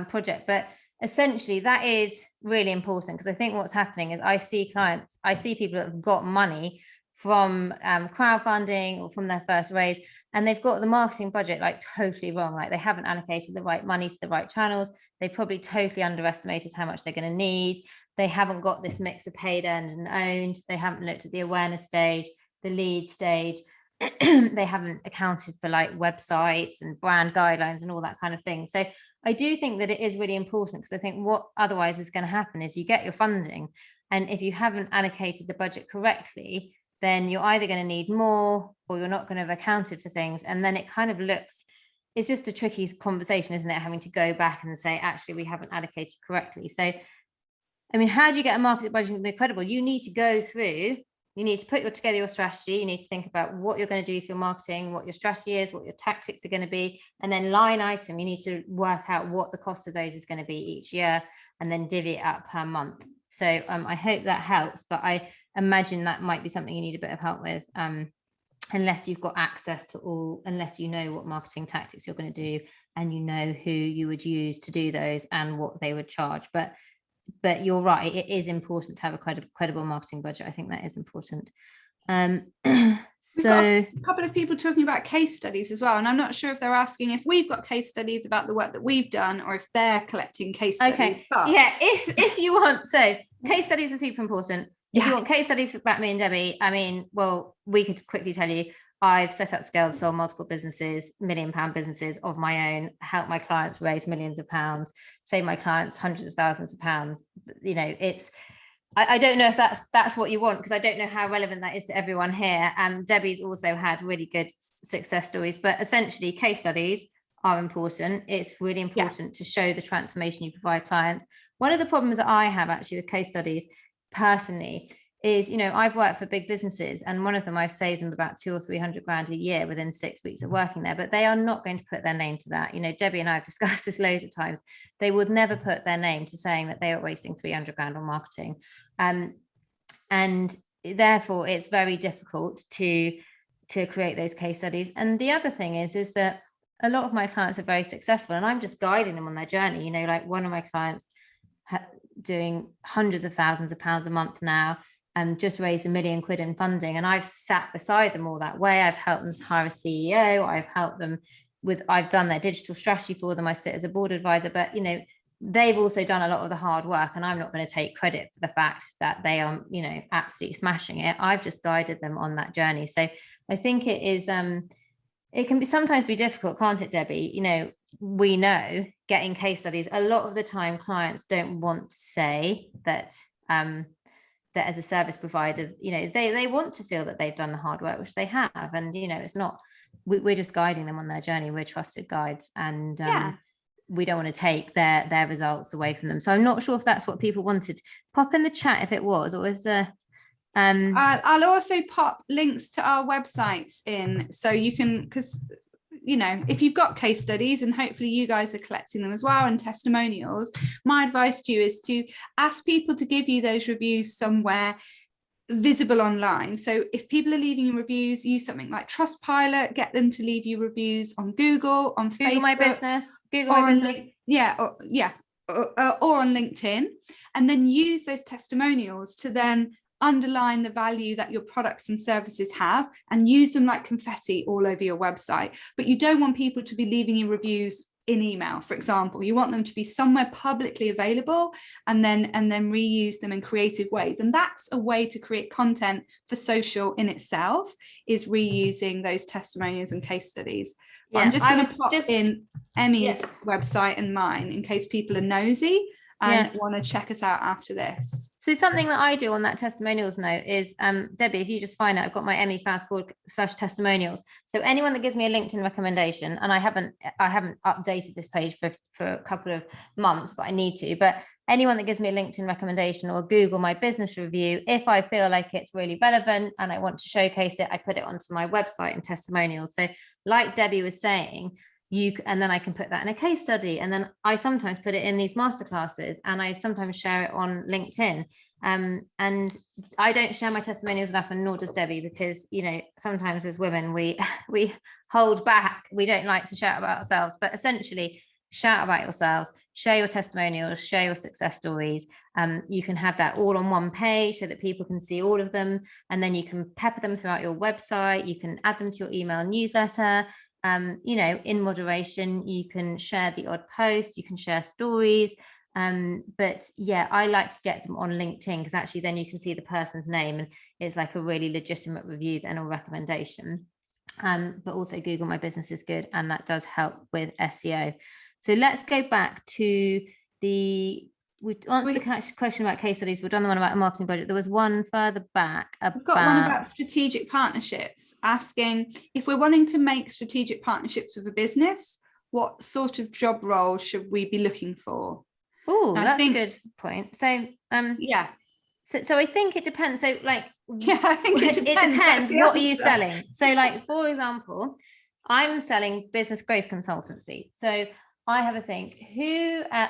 project. But essentially, that is really important, because I think what's happening is I see people that have got money from crowdfunding or from their first raise, and they've got the marketing budget like totally wrong. Like they haven't allocated the right money to the right channels. They probably totally underestimated how much they're going to need. They haven't got this mix of paid, earned and owned. They haven't looked at the awareness stage, the lead stage. They haven't accounted for like websites and brand guidelines and all that kind of thing. So I do think that it is really important, because I think what otherwise is going to happen is you get your funding, and if you haven't allocated the budget correctly, then you're either going to need more or you're not going to have accounted for things. And then it kind of looks, it's just a tricky conversation, isn't it? Having to go back and say, actually, we haven't allocated correctly. So, I mean, how do you get a marketing budget to be credible? You need to go through, you need to put together your strategy. You need to think about what you're going to do for your marketing, what your strategy is, what your tactics are going to be. And then line item, you need to work out what the cost of those is going to be each year, and then divvy it up per month. So I hope that helps, but I imagine that might be something you need a bit of help with, unless you've got access to all, unless you know what marketing tactics you're going to do, and you know who you would use to do those and what they would charge. But you're right, it is important to have a credible marketing budget. I think that is important. We've got a couple of people talking about case studies as well, and I'm not sure if they're asking if we've got case studies about the work that we've done, or if they're collecting case studies. Okay, yeah, if you want, so case studies are super important. If you want case studies about me and Debbie, I mean, well, we could quickly tell you, I've set up, scaled, sold multiple businesses, £1 million businesses of my own, helped my clients raise millions of pounds, save my clients hundreds of thousands of pounds. You know, it's, I don't know if that's what you want, because I don't know how relevant that is to everyone here. Debbie's also had really good success stories, but essentially case studies are important. It's really important to show the transformation you provide clients. One of the problems that I have actually with case studies personally is, you know, I've worked for big businesses, and one of them I've saved them about 200 or 300 grand a year within 6 weeks of working there, but they are not going to put their name to that. You know, Debbie and I have discussed this loads of times. They would never put their name to saying that they are wasting 300 grand on marketing. And therefore it's very difficult to create those case studies. And the other thing is that a lot of my clients are very successful, and I'm just guiding them on their journey. You know, like one of my clients doing hundreds of thousands of pounds a month now, and just raised £1 million in funding. And I've sat beside them all that way. I've helped them hire a CEO. I've helped them I've done their digital strategy for them. I sit as a board advisor, but you know, they've also done a lot of the hard work, and I'm not going to take credit for the fact that they are, you know, absolutely smashing it. I've just guided them on that journey. So I think it is, it can sometimes be difficult, can't it, Debbie? You know, we know getting case studies, a lot of the time clients don't want to say that, that as a service provider, you know, they want to feel that they've done the hard work, which they have. And, you know, it's not, we're just guiding them on their journey. We're trusted guides, and we don't want to take their results away from them. So I'm not sure if that's what people wanted. Pop in the chat if it was, or is there... I'll also pop links to our websites in, so you can, because, you know, if you've got case studies, and hopefully you guys are collecting them as well, and testimonials, my advice to you is to ask people to give you those reviews somewhere visible online. So if people are leaving you reviews, use something like Trustpilot, get them to leave you reviews on Google, on Facebook, Google My Business, or on LinkedIn, and then use those testimonials to then underline the value that your products and services have and use them like confetti all over your website. But you don't want people to be leaving you reviews in email, for example. You want them to be somewhere publicly available and then reuse them in creative ways. And that's a way to create content for social in itself, is reusing those testimonials and case studies. Yeah, I'm just going to pop in Emmie's website and mine in case people are nosy and want to check us out after this. So something that I do on that testimonials note is, Debbie, if you just find out, I've got my Emmie Faust /testimonials. So anyone that gives me a LinkedIn recommendation, and I haven't updated this page for a couple of months, but I need to, but anyone that gives me a LinkedIn recommendation or Google My Business review, if I feel like it's really relevant and I want to showcase it, I put it onto my website and testimonials. So like Debbie was saying, and then I can put that in a case study, and then I sometimes put it in these masterclasses, and I sometimes share it on LinkedIn. And I don't share my testimonials enough, and nor does Debbie, because sometimes as women we hold back. We don't like to shout about ourselves, but essentially shout about yourselves, share your testimonials, share your success stories. You can have that all on one page so that people can see all of them, and then you can pepper them throughout your website. You can add them to your email newsletter. In moderation, you can share the odd post, you can share stories. But I like to get them on LinkedIn, because actually then you can see the person's name and it's like a really legitimate review then, or recommendation. But also Google My Business is good, and that does help with SEO. So let's go back to we answered the question about case studies. We've done the one about a marketing budget. There was one further back. We've got one about strategic partnerships, asking if we're wanting to make strategic partnerships with a business, what sort of job role should we be looking for? Oh, that's a good point. So So I think it depends. So I think it depends. What are you selling? So for example, I'm selling business growth consultancy. So I have a think, who are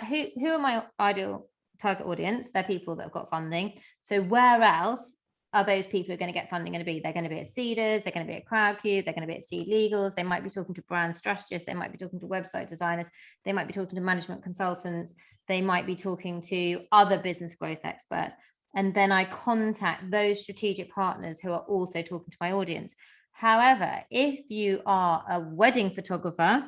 my ideal target audience? They're people that have got funding. So where else are those people who are going to get funding going to be? They're going to be at Seeders, they're going to be at Crowdcube, they're going to be at SeedLegals, they might be talking to brand strategists, they might be talking to website designers, they might be talking to management consultants, they might be talking to other business growth experts. And then I contact those strategic partners who are also talking to my audience. However, if you are a wedding photographer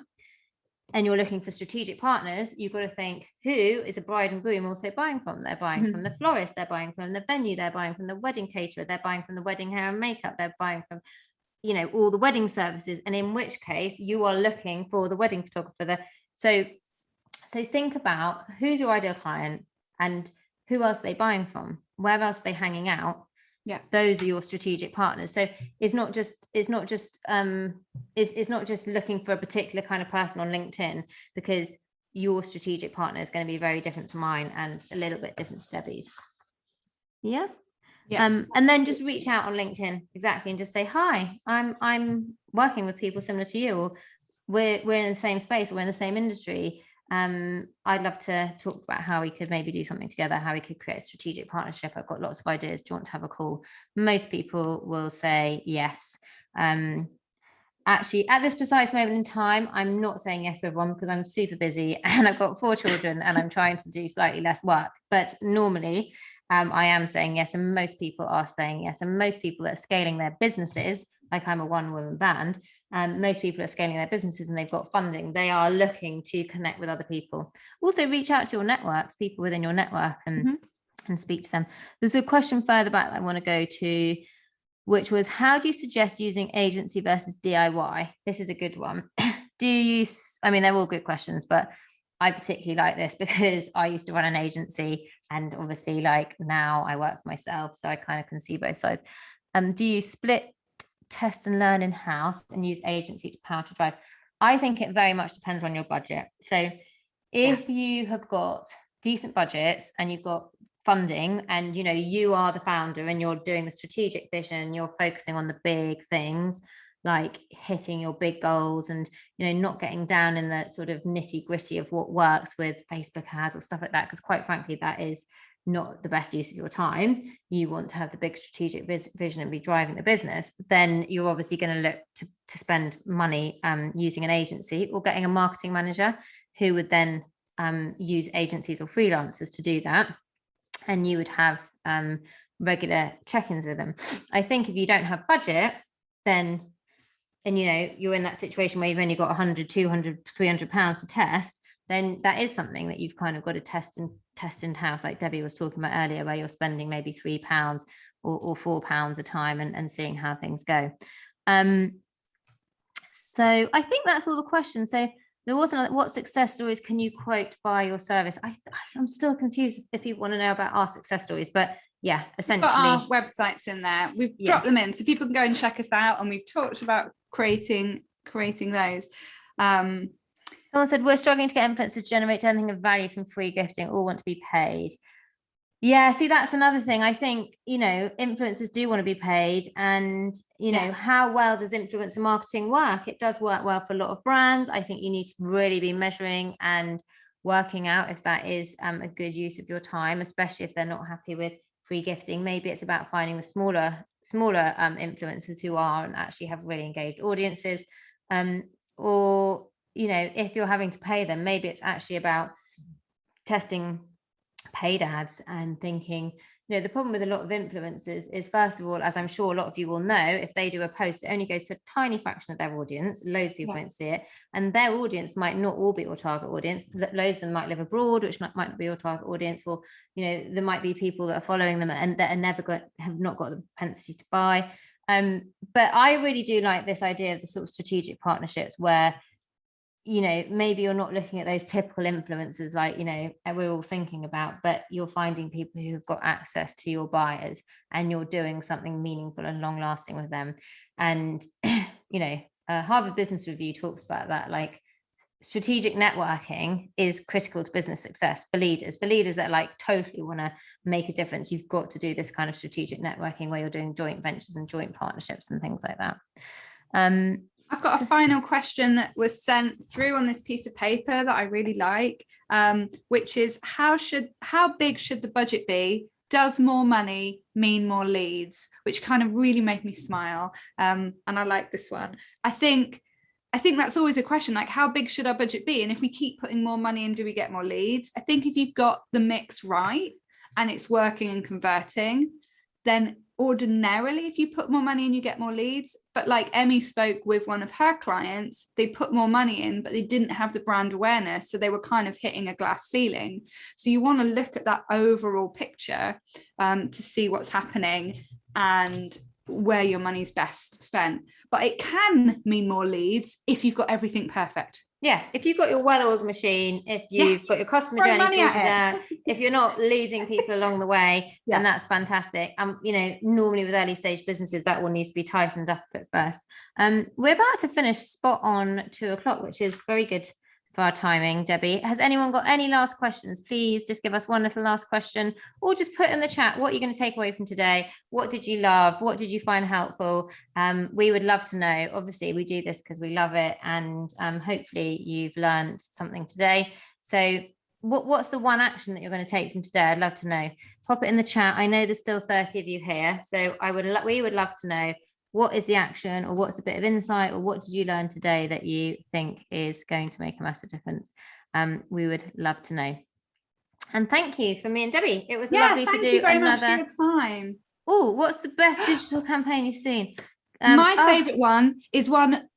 and you're looking for strategic partners, you've got to think, who is a bride and groom also buying from? They're buying from the florist, they're buying from the venue, they're buying from the wedding caterer, they're buying from the wedding hair and makeup, they're buying from, all the wedding services. And in which case you are looking for the wedding photographer. So think about who's your ideal client and who else are they buying from? Where else are they hanging out? Yeah, those are your strategic partners. So it's not just looking for a particular kind of person on LinkedIn, because your strategic partner is going to be very different to mine and a little bit different to Debbie's. Yeah. And then just reach out on LinkedIn, exactly, and just say, hi, I'm working with people similar to you, or we're in the same space, or we're in the same industry. I'd love to talk about how we could maybe do something together, how we could create a strategic partnership. I've got lots of ideas. Do you want to have a call? Most people will say yes. Actually, at this precise moment in time, I'm not saying yes to everyone, because I'm super busy and I've got 4 children and I'm trying to do slightly less work. But normally I am saying yes, and most people are saying yes. And most people that are scaling their businesses, like I'm a one-woman band, most people are scaling their businesses and they've got funding. They are looking to connect with other people. Also reach out to your networks, people within your network, and speak to them. There's a question further back that I want to go to, which was, how do you suggest using agency versus DIY? This is a good one. They're all good questions, but I particularly like this because I used to run an agency, and obviously now I work for myself, so I kind of can see both sides. Do you split, test and learn in-house, and use agency to power to drive? I think it very much depends on your budget. So if you have got decent budgets and you've got funding, and you are the founder and you're doing the strategic vision, you're focusing on the big things, like hitting your big goals, and not getting down in the sort of nitty gritty of what works with Facebook ads or stuff like that, because quite frankly that is not the best use of your time. You want to have the big strategic vision and be driving the business. Then you're obviously going to look to spend money using an agency, or getting a marketing manager who would then use agencies or freelancers to do that. And you would have regular check-ins with them. I think if you don't have budget, then, and you know, you're in that situation where you've only got 100, 200, 300 pounds to test, then that is something that you've kind of got to test in house, like Debbie was talking about earlier, where you're spending maybe £3 or £4 a time and seeing how things go. So I think that's all the questions. So there wasn't, what success stories can you quote by your service? I'm still confused if people want to know about our success stories, but yeah, essentially. We've got our websites in there. We've dropped them in so people can go and check us out, and we've talked about creating those. Someone said, we're struggling to get influencers to generate anything of value from free gifting, all want to be paid. Yeah, see, that's another thing. I think, you know, influencers do want to be paid, and, you know, how well does influencer marketing work? It does work well for a lot of brands. I think you need to really be measuring and working out if that is a good use of your time, especially if they're not happy with free gifting. Maybe it's about finding the smaller influencers who are and actually have really engaged audiences, or, you know, if you're having to pay them, maybe it's actually about testing paid ads and thinking, you know, the problem with a lot of influencers is, first of all, as I'm sure a lot of you will know, if they do a post, it only goes to a tiny fraction of their audience. Loads of people won't see it, and their audience might not all be your target audience. Loads of them might live abroad, which might not be your target audience, or, you know, there might be people that are following them and that have not got the propensity to buy. But I really do like this idea of the sort of strategic partnerships where, you know, maybe you're not looking at those typical influencers like, you know, we're all thinking about, but you're finding people who've got access to your buyers, and you're doing something meaningful and long lasting with them. And, you know, Harvard Business Review talks about that, like, strategic networking is critical to business success for leaders that like totally want to make a difference. You've got to do this kind of strategic networking where you're doing joint ventures and joint partnerships and things like that. I've got a final question that was sent through on this piece of paper that I really like, which is how big should the budget be? Does more money mean more leads? Which kind of really made me smile. And I like this one. I think that's always a question, like, how big should our budget be? And if we keep putting more money in, do we get more leads? I think if you've got the mix right and it's working and converting, then ordinarily, if you put more money in, you get more leads. But like Emmie spoke with one of her clients, they put more money in, but they didn't have the brand awareness. So they were kind of hitting a glass ceiling. So you want to look at that overall picture to see what's happening and where your money's best spent. But it can mean more leads if you've got everything perfect. Yeah, if you've got your well-oiled machine, if you've got your customer journey sorted out, if you're not losing people along the way, then that's fantastic. You know, normally with early stage businesses, that all needs to be tightened up at first. We're about to finish spot on 2:00, which is very good for our timing. Debbie, has anyone got any last questions? Please just give us one little last question, or just put in the chat what you're going to take away from today. What did you love? What did you find helpful? We would love to know. Obviously, we do this because we love it, and hopefully you've learned something today. So what's the one action that you're going to take from today? I'd love to know. Pop it in the chat. I know there's still 30 of you here, so we would love to know, what is the action, or what's a bit of insight, or what did you learn today that you think is going to make a massive difference? We would love to know. And thank you for me and Debbie. It was lovely to do thank you very another. Much for your time. Oh, what's the best digital campaign you've seen? My favorite one is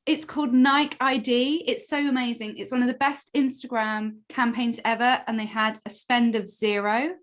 it's called Nike ID. It's so amazing. It's one of the best Instagram campaigns ever, and they had a spend of 0.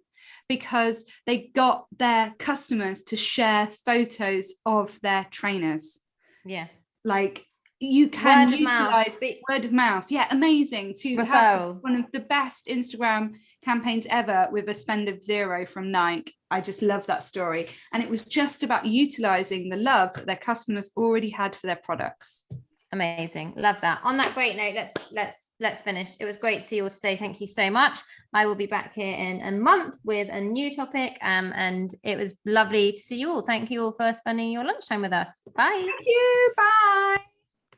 Because they got their customers to share photos of their trainers. Yeah. Like, you can utilize word of mouth. Yeah, amazing. To referral. Have one of the best Instagram campaigns ever with a spend of 0 from Nike. I just love that story. And it was just about utilizing the love that their customers already had for their products. Amazing. Love that. On that great note, let's finish. It was great to see you all today. Thank you so much. I will be back here in a month with a new topic, and it was lovely to see you all. Thank you all for spending your lunchtime with us. Bye. Thank you. Bye.